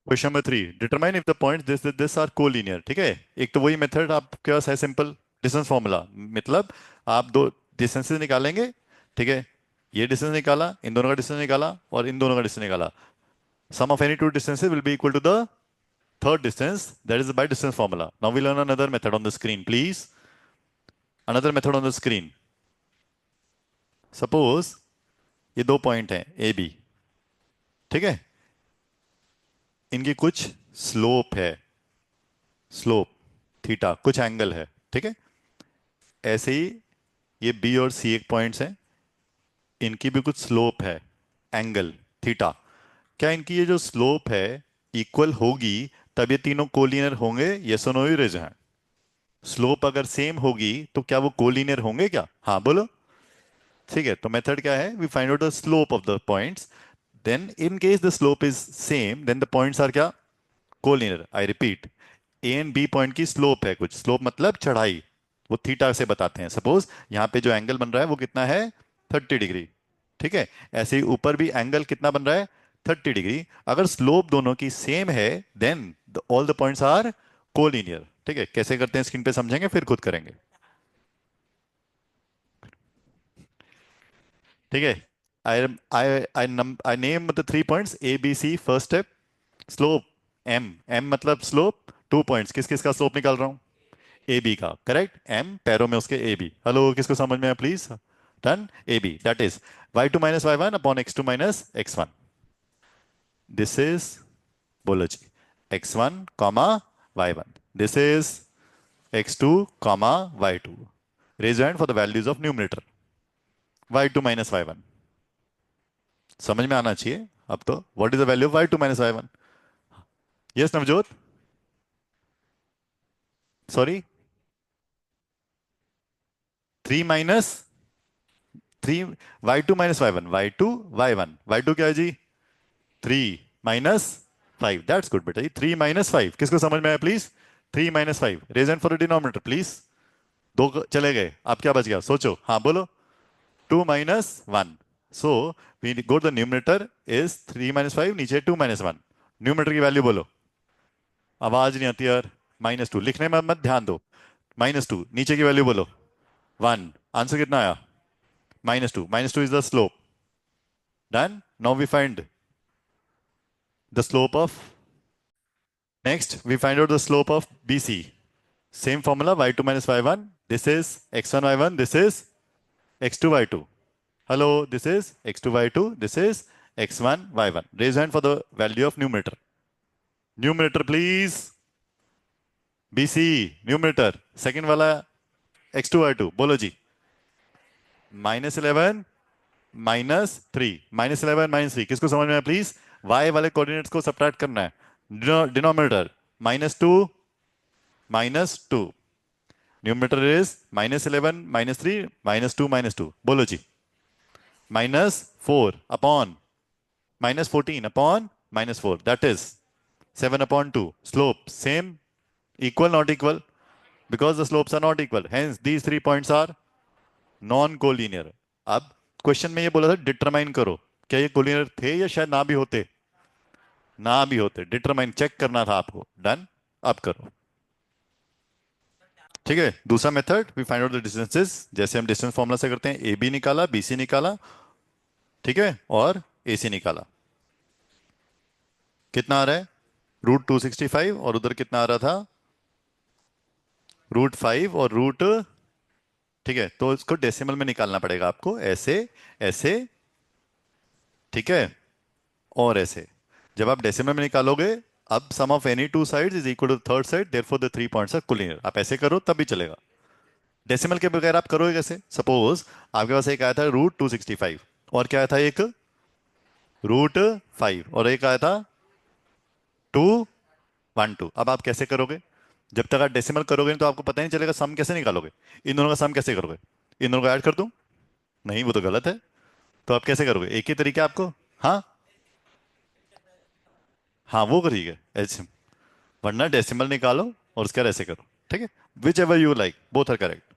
Question number 3, determine if the point this are collinear. ठीक है, एक तो वही मेथड आपके पास है, सिंपल डिस्टेंस फॉर्मूला। मतलब आप दो डिस्टेंसेस निकालेंगे। ठीक है, ये डिस्टेंस निकाला, इन दोनों का डिस्टेंस निकाला और इन दोनों का डिस्टेंस निकाला। Sum of any two distances will be equal to the third distance, that is by distance formula. Now we learn another method on the screen, please. Another method on the screen. Suppose ये दो point हैं A B. ठीक है, इनकी कुछ slope है, slope theta, कुछ angle है। ठीक है, ऐसे ही ये बी और सी एक पॉइंट्स हैं, इनकी भी कुछ स्लोप है, एंगल थीटा। क्या इनकी ये जो स्लोप है इक्वल होगी तब ये तीनों कोलिनियर होंगे? यस और नो ही रेज हैं। स्लोप अगर सेम होगी तो क्या वो कोलिनियर होंगे क्या? हाँ बोलो। ठीक है, तो मेथड क्या है? We find out the slope of the points, then in case the slope is same then the points are क्या? Collinear. I repeat, A and B point की स्लोप है, कुछ स्लोप मतलब चढ़ाई, वो थीटा से बताते हैं। सपोज यहाँ पे जो एंगल बन रहा है वो कितना है? 30 डिग्री। ठीक है, ऐसे ही ऊपर भी एंगल कितना बन रहा है? 30 डिग्री। अगर स्लोप दोनों की सेम है then all the points are collinear. ठीक है, कैसे करते हैं स्क्रीन पे समझेंगे, फिर खुद करेंगे। ठीक है, I I name the 3 points A B C. First step, slope M. M मतलब स्लोप, 2 पॉइंट्स, किस किस का स्लोप निकाल रहा हूं? ए बी का, करेक्ट। एम पैरों में उसके ए बी। हेलो, किसको समझ में आया please? Done. A B that is y2 - y1 upon x2 - x1। This is, बोलो जी, x1 - y1। This is x2 - y2। Raise hand for the values of numerator. y2 - y1 समझ में आना चाहिए अब तो। What is the value of y2 - y1? Yes Navjot, sorry, 3 - 3, y2 - y1 क्या है जी? 3 - 5। दैट्स गुड बेटा जी, 3 - 5 किसको समझ में आया please? 3 - 5 reason for denominator please. दो चले गए, अब क्या बच गया सोचो, हाँ बोलो। 2 - 1। So we go the numerator is 3 - 5, नीचे 2 - 1। न्यूमरेटर की वैल्यू बोलो। आवाज नहीं आती यार। -2 लिखने में मत ध्यान दो। -2 नीचे की वैल्यू बोलो। 1। आंसर कितना आया? -2। -2 is the slope. Done. Now we find the slope of, next we find out the slope of BC. Same formula, y2 - y1. This is x1 y1. This is x2 y2. Hello, this is x2 y2. This is x1 y1. Raise hand for the value of numerator. Numerator please. BC numerator. Second वाला x2 y2 बोलो जी। -11 -3, -11 -3 किसको समझ में आया please? y वाले coordinates को subtract करना है। डिनोमिनेटर -2 -2, न्यूमरेटर इज -11 -3 -2 -2 बोलो जी। -4 upon -14 upon -4 that is 7/2। Slope same, equal not equal? Because the slopes are not equal hence these 3 points are non collinear. अब क्वेश्चन में ये बोला था डिटरमाइन करो, क्या ये कोलिनियर थे या शायद ना भी होते? ना भी होते, डिटरमाइन चेक करना था आपको। डन, अब करो। ठीक है, दूसरा method, we find out the distances, जैसे हम डिस्टेंस फॉर्मूला से करते हैं। ए बी निकाला, बी सी निकाला, ठीक है, और ए सी निकाला। कितना आ रहा है? √265, और उधर कितना आ रहा था? √5 और रूट। ठीक है, तो इसको डेसिमल में निकालना पड़ेगा आपको, ऐसे, ऐसे, ठीक है, और ऐसे। जब आप डेसिमल में निकालोगे, अब sum of any two sides is equal to third side, therefore the 3 points are collinear. आप ऐसे करो तब भी चलेगा। डेसिमल के बगैर आप करोगे कैसे? सपोज आपके पास एक आया था √265, और क्या आया था? एक √5, और एक आया था 212। अब आप कैसे करोगे? जब तक आप डेसिमल करोगे नहीं तो आपको पता नहीं चलेगा सम कैसे निकालोगे। इन दोनों का सम कैसे करोगे? इन दोनों को ऐड कर दूं? नहीं, वो तो गलत है। तो आप कैसे करोगे? एक ही तरीका आपको। हाँ, हाँ वो ठीक है ऐसे, वरना डेसिमल निकालो और उसका ऐसे करो। ठीक है, whichever you like, both are correct.